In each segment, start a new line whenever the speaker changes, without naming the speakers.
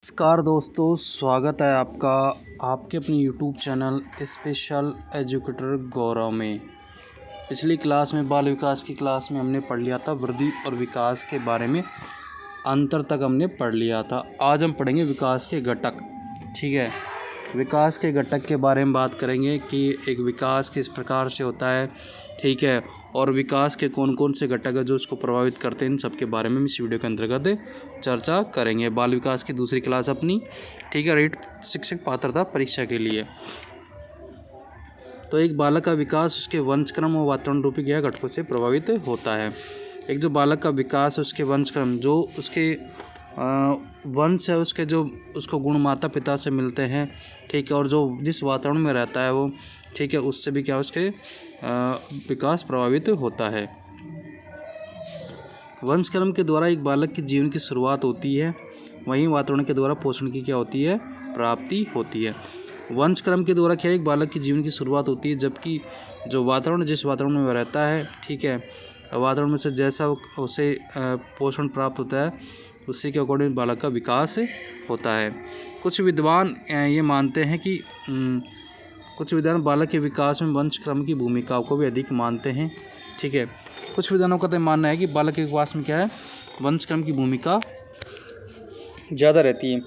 नमस्कार दोस्तों, स्वागत है आपका आपके अपने यूट्यूब चैनल स्पेशल एजुकेटर गौरव में। पिछली क्लास में बाल विकास की क्लास में हमने पढ़ लिया था वृद्धि और विकास के बारे में, अंतर तक हमने पढ़ लिया था। आज हम पढ़ेंगे विकास के घटक। ठीक है, विकास के घटक के बारे में बात करेंगे कि एक विकास किस प्रकार से होता है। ठीक है, और विकास के कौन कौन से घटक है जो उसको प्रभावित करते हैं, इन सब के बारे में हम इस वीडियो के अंतर्गत चर्चा करेंगे। बाल विकास की दूसरी क्लास अपनी, ठीक है, रेट शिक्षक पात्रता परीक्षा के लिए। तो एक बालक का विकास उसके वंशक्रम और वातावरण रूपी गया घटकों से प्रभावित होता है। एक जो बालक का विकास उसके वंशक्रम, जो उसके वंश है, उसके जो उसको गुण माता पिता से मिलते हैं, ठीक है, और जो जिस वातावरण में रहता है वो, ठीक है, उससे भी क्या उसके विकास प्रभावित होता है। वंशक्रम के द्वारा एक बालक के जीवन की शुरुआत होती है, वहीं वातावरण के द्वारा पोषण की क्या होती है, प्राप्ति होती है। वंशक्रम के द्वारा क्या एक बालक के जीवन की शुरुआत होती है, जबकि जो वातावरण जिस वातावरण में वह रहता है, ठीक है, वातावरण में से जैसा उसे पोषण प्राप्त होता है उसी के अकॉर्डिंग बालक का विकास होता है। कुछ विद्वान ये मानते हैं कि कुछ विद्वान बालक के विकास में वंशक्रम की भूमिका को भी अधिक मानते हैं। ठीक है, कुछ विद्वानों का तो मानना है कि बालक के विकास में क्या है, वंशक्रम की भूमिका ज़्यादा रहती है,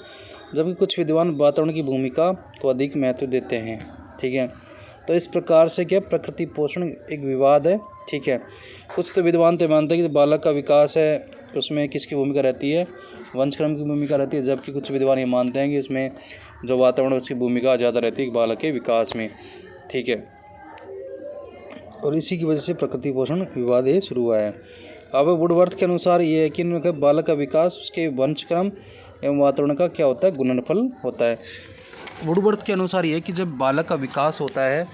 जबकि कुछ विद्वान वातावरण की भूमिका को अधिक महत्व देते हैं। ठीक है, तो इस प्रकार से क्या प्रकृति पोषण एक विवाद है। ठीक है, कुछ तो विद्वान तो मानते हैं कि बालक का विकास है उसमें किसकी भूमिका रहती है, वंशक्रम की भूमिका रहती है, जबकि कुछ विद्वान ये मानते हैं कि इसमें जो वातावरण उसकी भूमिका ज़्यादा रहती है बालक के विकास में। ठीक है, और इसी की वजह से प्रकृति पोषण विवाद ये शुरू हुआ है। अब वुडवर्थ के अनुसार ये है कि बालक का विकास उसके वंशक्रम एवं वातावरण का क्या होता है, गुणनफल होता है। वुडवर्थ के अनुसार ये है कि जब बालक का विकास होता है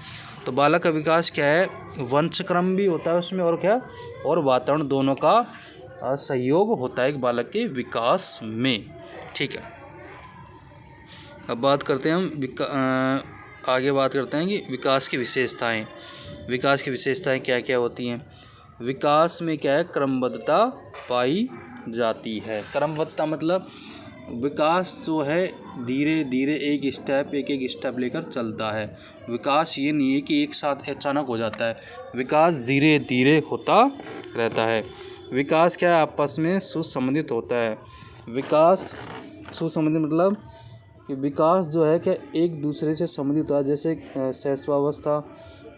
तो बालक का विकास क्या है, वंशक्रम भी होता है उसमें, और क्या, और वातावरण दोनों का सहयोग होता है एक बालक के विकास में। ठीक है, अब बात करते हैं हम आगे बात करते हैं कि विकास की विशेषताएं। विकास की विशेषताएं क्या क्या होती हैं। विकास में क्या है, क्रमबद्धता पाई जाती है। क्रमबद्धता मतलब विकास जो है धीरे धीरे एक स्टेप लेकर चलता है। विकास ये नहीं है कि एक साथ अचानक हो जाता है, विकास धीरे धीरे होता रहता है। विकास क्या है, आपस में सुसंबंधित होता है। विकास सुसंबंधित मतलब कि विकास जो है क्या एक दूसरे से संबंधित होता है। जैसे शैशवावस्था,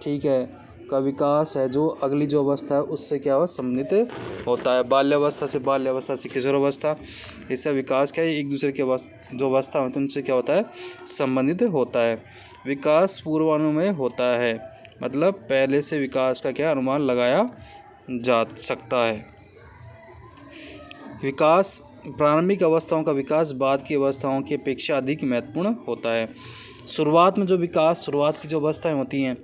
ठीक है, का विकास है जो अगली जो अवस्था है उससे क्या हो संबंधित होता है। बाल्यावस्था से किशोरावस्था, इससे विकास क्या है एक दूसरे की जो अवस्था होती है उनसे क्या होता है, संबंधित होता है। विकास पूर्वानुमेय होता है, मतलब पहले से विकास का क्या अनुमान लगाया जा सकता है। विकास प्रारंभिक अवस्थाओं का विकास बाद की अवस्थाओं की अपेक्षा अधिक महत्वपूर्ण होता है। शुरुआत की जो अवस्थाएं होती हैं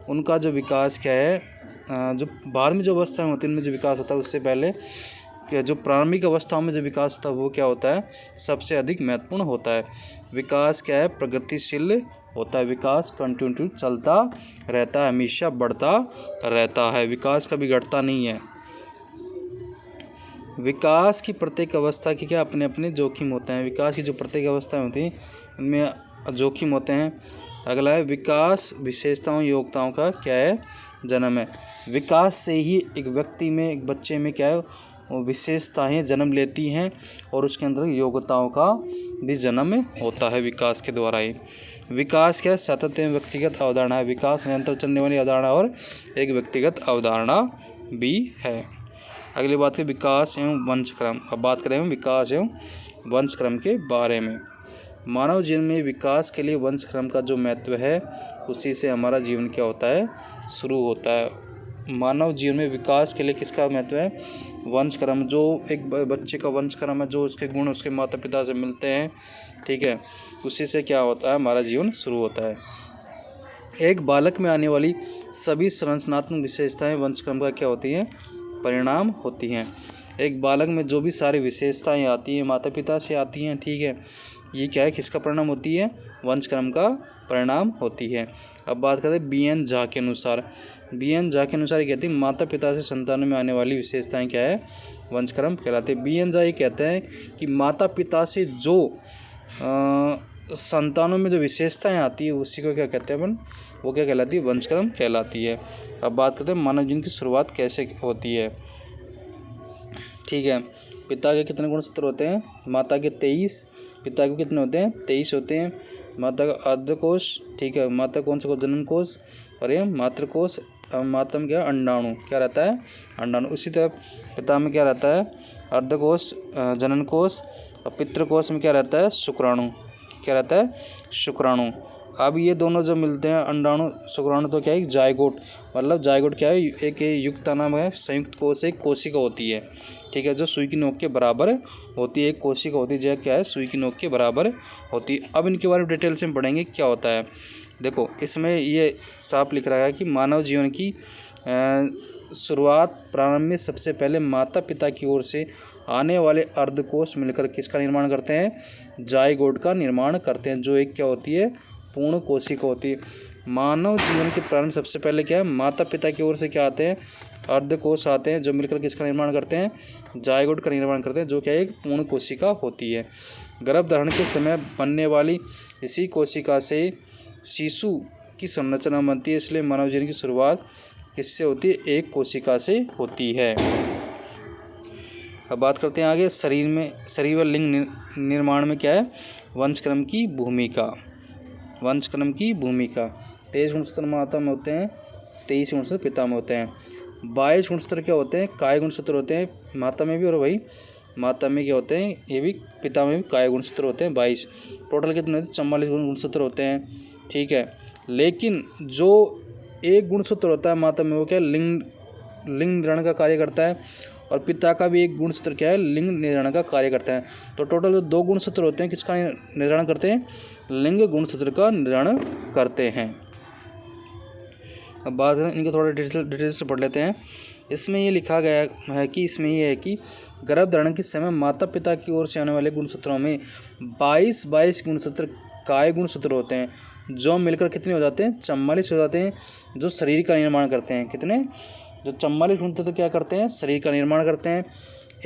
उनका जो विकास क्या है, जो बाद में जो अवस्थाएं होती हैं उनमें जो विकास होता है उससे पहले क्या जो प्रारंभिक अवस्थाओं में जो विकास होता है वो क्या होता है, सबसे अधिक महत्वपूर्ण होता है। विकास क्या है, प्रगतिशील होता है। विकास कंटिन्यू चलता रहता है, हमेशा बढ़ता रहता है, विकास कभी घटता नहीं है। विकास की प्रत्येक अवस्था के क्या अपने अपने जोखिम होते हैं। विकास की जो प्रत्येक अवस्थाएं होती हैं उनमें जोखिम होते हैं। अगला है विकास विशेषताओं योग्यताओं का क्या है, जन्म है। विकास से ही एक व्यक्ति में, एक बच्चे में क्या है, वो विशेषताएं जन्म लेती हैं और उसके अंदर योग्यताओं का भी जन्म होता है विकास के द्वारा ही। विकास क्या है, सतत एवं व्यक्तिगत अवधारणा है। विकास निरंतर चलने वाली अवधारणा और एक व्यक्तिगत अवधारणा भी है। अगली बात है विकास एवं वंशक्रम। अब बात करें विकास एवं वंशक्रम के बारे में। मानव जीवन में विकास के लिए वंशक्रम का जो महत्व है उसी से हमारा जीवन क्या होता है, शुरू होता है। मानव जीवन में विकास के लिए किसका महत्व है, वंशक्रम। जो एक बच्चे का वंशक्रम है, जो उसके गुण उसके माता पिता से मिलते हैं, ठीक है, उसी से क्या होता है, हमारा जीवन शुरू होता है। एक बालक में आने वाली सभी संरचनात्मक विशेषताएं वंशक्रम का क्या होती हैं, परिणाम होती हैं। एक बालक में जो भी सारी विशेषताएं आती हैं माता पिता से आती हैं, ठीक है, ये क्या है, किसका परिणाम होती है, वंशक्रम का परिणाम होती है। अब बात करते हैं बी.एन. झा के अनुसार। बी.एन. झा के अनुसार ये कहती है माता पिता से संतानों में आने वाली विशेषताएं क्या है, वंशक्रम कहलाते हैं। बी.एन. झा ये कहते हैं कि माता पिता से जो संतानों में जो विशेषताएं आती है उसी को क्या कहते हैं अपन, वो क्या कहलाती है, वंशक्रम कहलाती है। अब बात करते हैं मानव जीवन की शुरुआत कैसे होती है। ठीक है, पिता के कितने गुणसूत्र होते हैं, माता के 23, पिता के कितने होते हैं, 23 होते हैं। माता का अर्धकोश, ठीक है, माता कौन सा कोश, जनन कोश, और ये मातृकोश। माता में क्या, अंडाणु क्या रहता है, अंडाणु। उसी तरह पिता में क्या रहता है, अर्धकोश, जनन कोश, और पितृकोश में क्या रहता है, शुक्राणु, क्या रहता है, शुक्राणु। अब ये दोनों जो मिलते हैं, अंडाणु शुक्राणु, तो क्या है, जायगोट, मतलब जायगोट क्या है, एक युक्त नाम है, संयुक्त कोश एक कोशिका होती है। ठीक है, जो सुई की नोक के बराबर होती है, एक कोशिका होती है, जो क्या है, सुई की नोक के बराबर होती है। अब इनके बारे में डिटेल से हम पढ़ेंगे क्या होता है। देखो, इसमें ये साफ लिख रहा है कि मानव जीवन की शुरुआत प्रारंभ में सबसे पहले माता पिता की ओर से आने वाले अर्धकोश मिलकर किसका निर्माण करते हैं, जायगोट का निर्माण करते हैं, जो एक क्या होती है, पूर्ण कोशिका होती है। मानव जीवन के प्रारंभ सबसे पहले क्या है, माता पिता की ओर से क्या आते हैं, अर्धकोश आते हैं, जो मिलकर किसका निर्माण करते हैं, जायगोट का निर्माण करते हैं, जो क्या एक पूर्ण कोशिका होती है। गर्भधारण के समय बनने वाली इसी कोशिका से शिशु की संरचना बनती है, इसलिए मानव जीवन की शुरुआत किससे होती है, एक कोशिका से होती है। अब बात करते हैं आगे, शरीर व लिंग निर्माण में क्या है, वंशक्रम की भूमिका, वंशक्रम की भूमिका। 23 गुणसूत्र माता में होते हैं, 23 गुणसूत्र पिता में होते हैं। 22 गुणसूत्र क्या होते हैं, काय गुणसूत्र होते हैं, माता में भी, और वही माता में क्या होते हैं, ये भी पिता में भी काय गुणसूत्र होते हैं 22। टोटल कितने होते हैं, 44 गुणसूत्र होते हैं। ठीक है, लेकिन जो एक गुणसूत्र होता है माता में, वो क्या लिंग निर्धारण का कार्य करता है, और पिता का भी एक गुणसूत्र क्या है, लिंग निर्धारण का कार्य करता है। तो टोटल जो 2 गुणसूत्र होते हैं, किसका निर्धारण करते हैं, लिंग गुणसूत्र का निर्धारण करते हैं। अब बात करें इनके थोड़ा डिटेल से पढ़ लेते हैं। इसमें ये लिखा गया है कि इसमें ये है कि गर्भधारण के समय माता पिता की ओर से आने वाले गुणसूत्रों में 22 गुणसूत्र काय गुणसूत्र होते हैं, जो मिलकर कितने हो जाते हैं, 44 हो जाते हैं, जो शरीर का निर्माण करते हैं। कितने, जो 44 गुणसूत्र क्या करते हैं, शरीर का निर्माण करते हैं।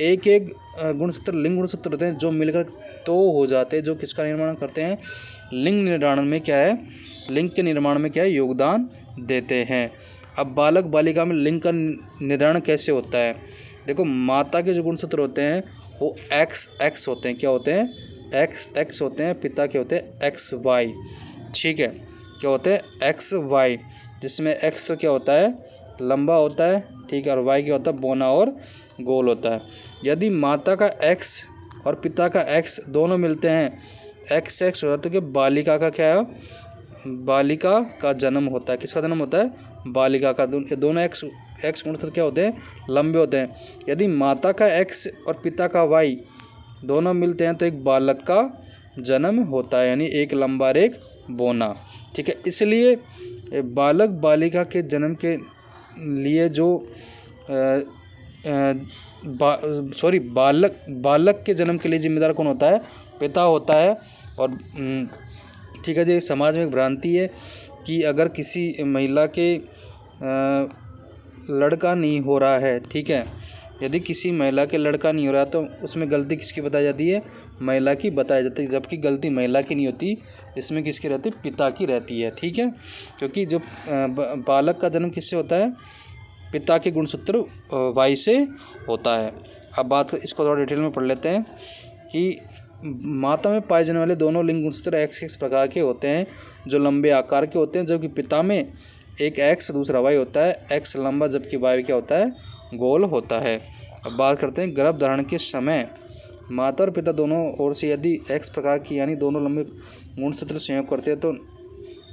एक एक गुणसूत्र लिंग गुणसूत्र होते हैं, जो मिलकर तो हो जाते हैं, जो किसका निर्माण करते हैं, लिंग निर्माण में क्या है, लिंग के निर्माण में क्या है, योगदान देते हैं। अब बालक बालिका में लिंग का निर्धारण कैसे होता है। देखो, माता के जो गुणसूत्र होते हैं वो XX होते हैं, क्या होते हैं, XX होते हैं। पिता के होते हैं XY। ठीक है, क्या होते हैं, XY, जिसमें X तो क्या होता है, लंबा होता है, ठीक है, और Y क्या होता है, बौना और गोल होता है। यदि माता का X और पिता का X दोनों मिलते हैं, XX हो जाता है, तो बालिका का क्या है, बालिका का जन्म होता है। किसका जन्म होता है, बालिका का। दोनों X गुणसूत्र क्या होते हैं, लंबे होते हैं। यदि माता का X और पिता का Y दोनों मिलते हैं, तो एक बालक का जन्म होता है, यानी एक लंबा और एक बौना। ठीक है, इसलिए बालक बालिका के जन्म के लिए जो बालक के जन्म के लिए जिम्मेदार कौन होता है, पिता होता है। और ठीक है जी, समाज में एक भ्रांति है कि अगर किसी महिला के लड़का नहीं हो रहा है, ठीक है, यदि किसी महिला के लड़का नहीं हो रहा तो उसमें गलती किसकी बताई जाती है, महिला की बताई जाती है, जबकि गलती महिला की नहीं होती, इसमें किसकी रहती है, पिता की रहती है। ठीक है, क्योंकि जो बालक का जन्म किससे होता है, पिता के गुणसूत्र Y से होता है। अब बात इसको थोड़ा डिटेल में पढ़ लेते हैं कि माता में पाए जाने वाले दोनों लिंग गुणसूत्र XX प्रकार के होते हैं, जो लंबे आकार के होते हैं, जबकि पिता में एक X दूसरा Y होता है। X लंबा जबकि Y क्या होता है, गोल होता है। अब बात करते हैं गर्भ धारण के समय माता और पिता दोनों ओर से यदि X प्रकार की यानी दोनों लंबे गुणसूत्र संयोग करते हैं तो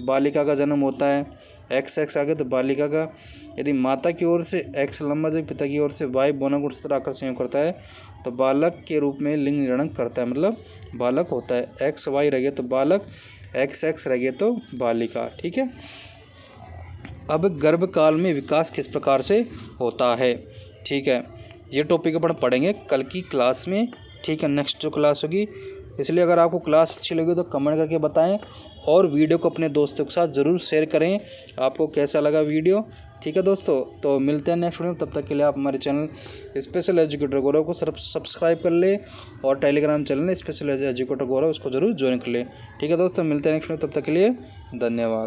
बालिका का जन्म होता है। XX आगे तो बालिका का। यदि माता की ओर से X लंबा जब पिता की ओर से Y बौना गुणसूत्र आकर संयोग करता है तो बालक के रूप में लिंग निर्धारण करता है, मतलब बालक होता है। XY रह गया तो बालक, XX रह गया तो बालिका। ठीक है, अब गर्भकाल में विकास किस प्रकार से होता है, ठीक है, ये टॉपिक अपन पढ़ेंगे कल की क्लास में। ठीक है, नेक्स्ट जो क्लास होगी, इसलिए अगर आपको क्लास अच्छी लगी तो कमेंट करके बताएं और वीडियो को अपने दोस्तों के साथ ज़रूर शेयर करें। आपको कैसा लगा वीडियो ठीक है दोस्तों, तो मिलते हैं नेक्स्ट वीडियो में। तब तक के लिए आप हमारे चैनल स्पेशल एजुकेटर गौरव को सब्सक्राइब कर ले और टेलीग्राम चैनल स्पेशल एजुकेटर गौरव उसको जरूर ज्वाइन कर ले। ठीक है दोस्तों, मिलते हैं नेक्स्ट वीडियो, तब तक के लिए धन्यवाद।